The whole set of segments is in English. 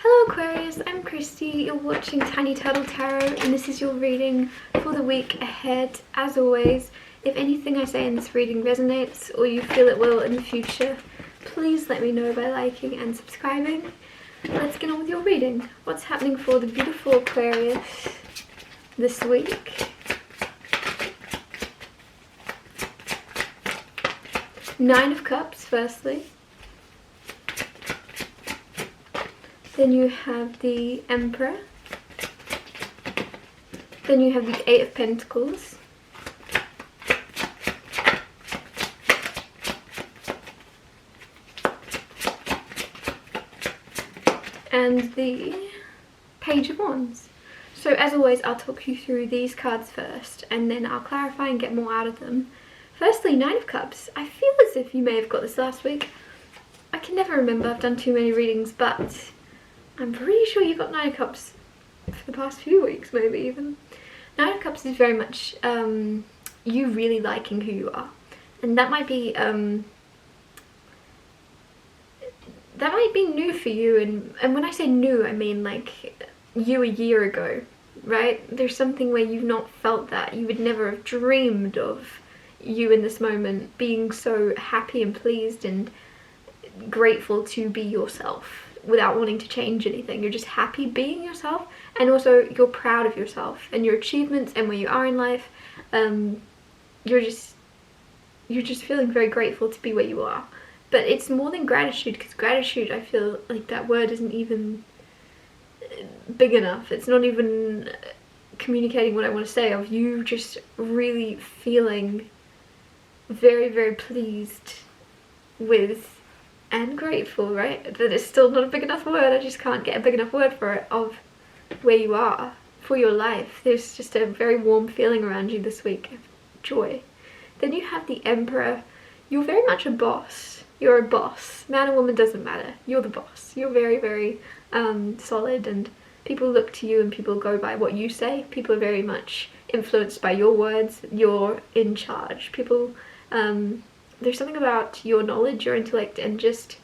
Hello Aquarius, I'm Christy, you're watching Tiny Turtle Tarot and this is your reading for the week ahead. As always, if anything I say in this reading resonates or you feel it will in the future, please let me know by liking and subscribing. Let's get on with your reading. What's happening for the beautiful Aquarius this week? Nine of Cups, firstly. Then you have the Emperor. Then you have the Eight of Pentacles. And the Page of Wands. So as always, I'll talk you through these cards first, and then I'll clarify and get more out of them. Firstly, Nine of Cups. I feel as if you may have got this last week. I can never remember, I've done too many readings, but I'm pretty sure you got Nine of Cups for the past few weeks, maybe even. Nine of Cups is very much you really liking who you are. And that might be new for you, and when I say new, I mean like you a year ago, right? There's something where you've not felt that. You would never have dreamed of you in this moment being so happy and pleased and grateful to be yourself without wanting to change anything. You're just happy being yourself, and also you're proud of yourself and your achievements and where you are in life. You're just feeling very grateful to be where you are. But it's more than gratitude, because gratitude, I feel like that word isn't even big enough. It's not even communicating what I want to say, of you just really feeling very, very pleased with and grateful, right? But it's still not a big enough word. I just can't get a big enough word for it, of where you are for your life. There's just a very warm feeling around you this week of joy. Then you have the Emperor. You're very much a boss. You're a boss. Man or woman doesn't matter. You're the boss. You're very, very solid, and people look to you and people go by what you say. People are very much influenced by your words. You're in charge. People, there's something about your knowledge, your intellect, and just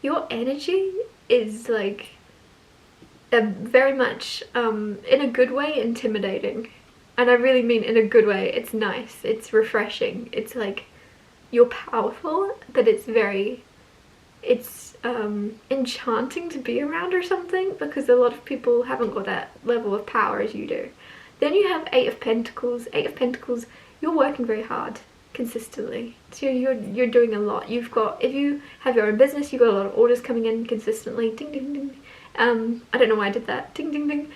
your energy is like very much, in a good way, intimidating. And I really mean in a good way. It's nice. It's refreshing. It's like, you're powerful, but it's enchanting to be around or something, because a lot of people haven't got that level of power as you do. Then you have Eight of Pentacles. Eight of Pentacles, you're working very hard consistently. So you're doing a lot. You've got, if you have your own business, you've got a lot of orders coming in consistently. Ding ding ding. I don't know why I did that. Ding ding ding.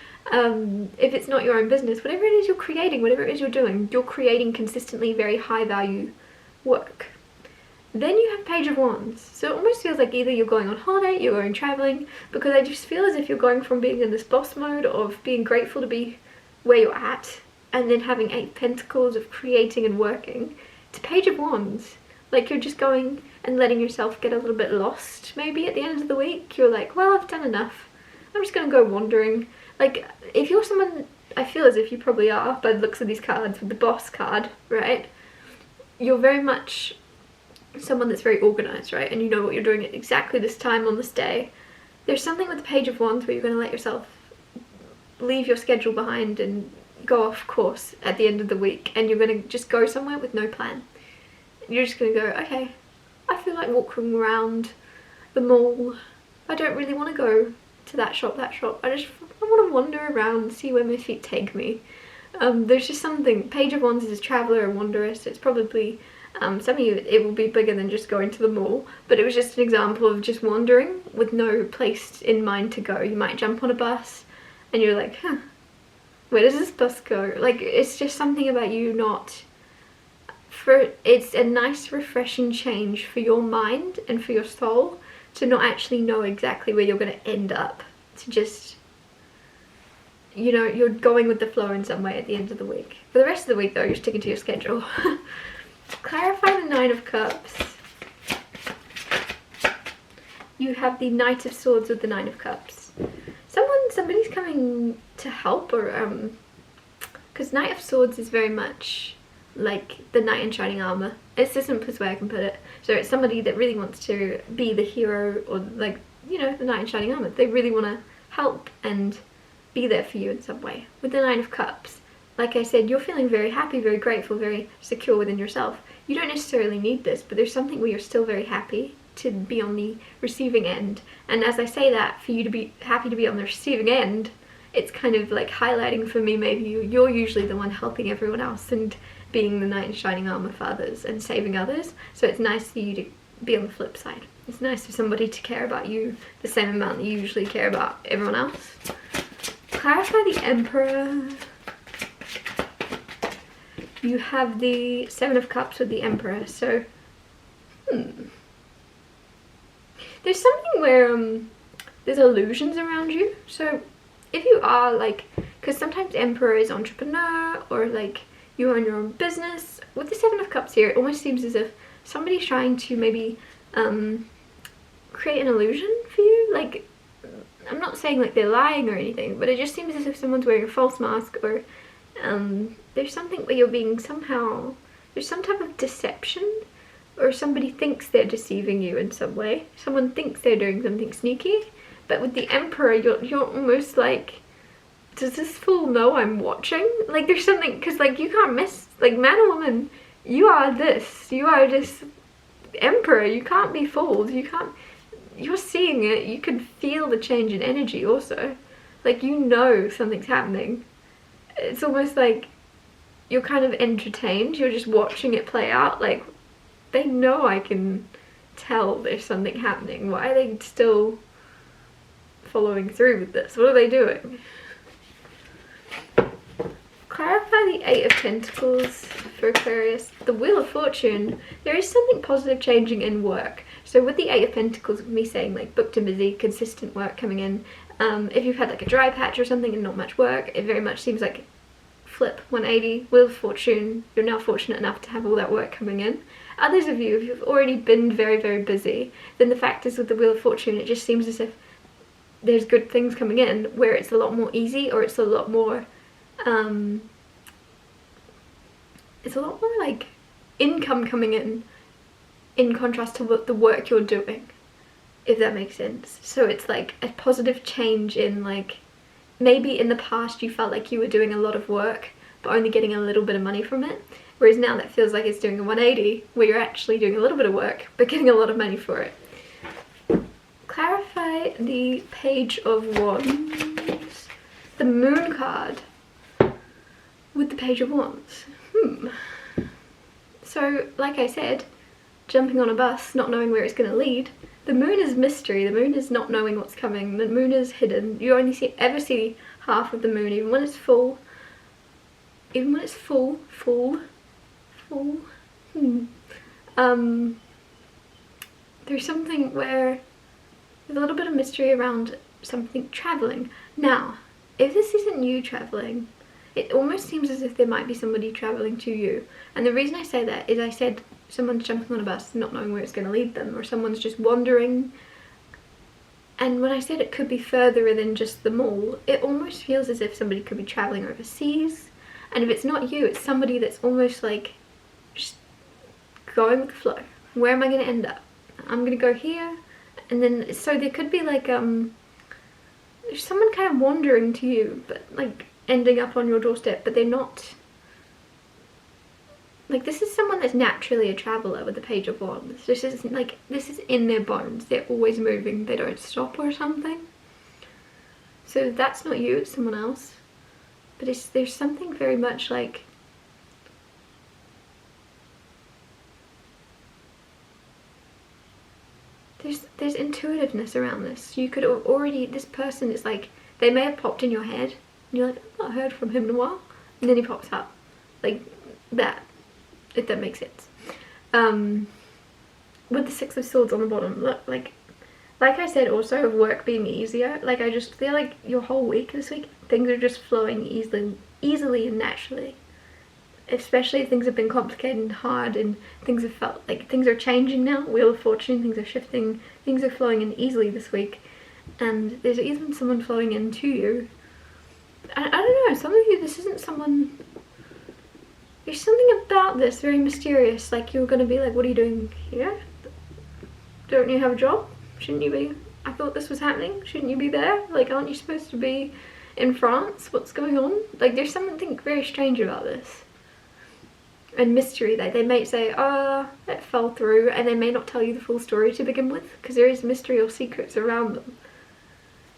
If it's not your own business, whatever it is you're creating, whatever it is you're doing, you're creating consistently very high value work. Then you have Page of Wands. So it almost feels like either you're going on holiday, you're going traveling, because I just feel as if you're going from being in this boss mode of being grateful to be where you're at, and then having Eight Pentacles of creating and working, to Page of Wands. Like you're just going and letting yourself get a little bit lost maybe at the end of the week. You're like, well, I've done enough. I'm just gonna go wandering. Like, if you're someone, I feel as if you probably are by the looks of these cards, with the boss card, right? You're very much someone that's very organized, right? And you know what you're doing at exactly this time on this day. There's something with the Page of Wands where you're going to let yourself leave your schedule behind and go off course at the end of the week, and you're going to just go somewhere with no plan. You're just going to go, okay, I feel like walking around the mall. I don't really want to go to that shop. I want to wander around, see where my feet take me. There's just something. Page of Wands is traveler and wanderous. It's probably, some of you, it will be bigger than just going to the mall, but it was just an example of just wandering with no place in mind to go. You might jump on a bus and you're like, huh, where does this bus go? Like, it's just something about you not, it's a nice refreshing change for your mind and for your soul to not actually know exactly where you're going to end up, to just, you know, you're going with the flow in some way at the end of the week. For the rest of the week though, you're sticking to your schedule. Clarify the Nine of Cups. You have the Knight of Swords with the Nine of Cups. Somebody's coming to help, or because Knight of Swords is very much like the knight in shining armor. It's the simplest way I can put it. So it's somebody that really wants to be the hero, or like, you know, the knight in shining armor. They really want to help and be there for you in some way. With the Nine of Cups, like I said, you're feeling very happy, very grateful, very secure within yourself. You don't necessarily need this, but there's something where you're still very happy to be on the receiving end. And as I say that, for you to be happy to be on the receiving end, it's kind of like highlighting for me, maybe you're usually the one helping everyone else and being the knight in shining armor for others and saving others. So it's nice for you to be on the flip side. It's nice for somebody to care about you the same amount that you usually care about everyone else. Clarify the Emperor. You have the Seven of Cups with the Emperor, so there's something where there's illusions around you. So if you are like, because sometimes Emperor is entrepreneur or like you own your own business. With the Seven of Cups here, it almost seems as if somebody's trying to maybe create an illusion for you. Like, I'm not saying like they're lying or anything, but it just seems as if someone's wearing a false mask, or there's something where you're being somehow, there's some type of deception, or somebody thinks they're deceiving you in some way. Someone thinks they're doing something sneaky, but with the Emperor, you're almost like, does this fool know I'm watching? Like there's something, because like you can't miss, like man or woman, you are this Emperor, you can't be fooled, you're seeing it, you can feel the change in energy also. Like you know something's happening. It's almost like you're kind of entertained, you're just watching it play out, like they know I can tell there's something happening. Why are they still following through with this? What are they doing? Clarify the Eight of Pentacles for Aquarius. The Wheel of Fortune. There is something positive changing in work. So with the Eight of Pentacles, with me saying like booked and busy, consistent work coming in. If you've had like a dry patch or something and not much work, it very much seems like flip 180, Wheel of Fortune. You're now fortunate enough to have all that work coming in. Others of you, if you've already been very, very busy, then the fact is with the Wheel of Fortune, it just seems as if there's good things coming in where it's a lot more easy, or it's a lot more like income coming in contrast to what the work you're doing, if that makes sense. So it's like a positive change in, like, maybe in the past you felt like you were doing a lot of work but only getting a little bit of money from it, whereas now that feels like it's doing a 180 where you're actually doing a little bit of work but getting a lot of money for it. Clarify the Page of Wands, the Moon card with the Page of Wands. So like I said, jumping on a bus, not knowing where it's going to lead. The moon is mystery, the moon is not knowing what's coming, the moon is hidden. You only ever see half of the moon, even when it's full. Even when it's full. There's something where there's a little bit of mystery around something traveling. Now, if this isn't you traveling, it almost seems as if there might be somebody traveling to you. And the reason I say that is I said someone's jumping on a bus not knowing where it's going to lead them, or someone's just wandering. And when I said it could be further than just the mall, it almost feels as if somebody could be traveling overseas. And if it's not you, it's somebody that's almost like just going with the flow. Where am I going to end up? I'm going to go here. And then, so there could be like, there's someone kind of wandering to you, but like ending up on your doorstep, but they're not. Like, this is someone that's naturally a traveller with the Page of Wands. This is like, this is in their bones. They're always moving. They don't stop or something. So that's not you, it's someone else. But there's something very much like, there's intuitiveness around this. You could already, this person is like, they may have popped in your head, and you're like, I've not heard from him in a while, and then he pops up. Like that, if that makes sense. With the Six of Swords on the bottom, look, like I said also of work being easier, like I just feel like your whole week this week, things are just flowing easily and naturally. Especially if things have been complicated and hard and things have felt like things are changing now. Wheel of Fortune, things are shifting, things are flowing in easily this week. And there's even someone flowing in to you. I don't know, some of you, this isn't someone, there's something about this very mysterious, like you're going to be like, what are you doing here? Don't you have a job? Shouldn't you be I thought this was happening. Shouldn't you be there? Like, aren't you supposed to be in France? What's going on? Like, there's something very strange about this. And mystery. They may say, oh, it fell through, and they may not tell you the full story to begin with, because there is mystery or secrets around them.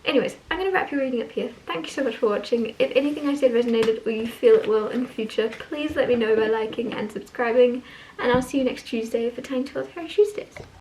Anyways, I'm going to wrap your reading up here. Thank you so much for watching. If anything I said resonated or you feel it will in the future, please let me know by liking and subscribing, and I'll see you next Tuesday for Tiny Twelve Hair Tuesdays.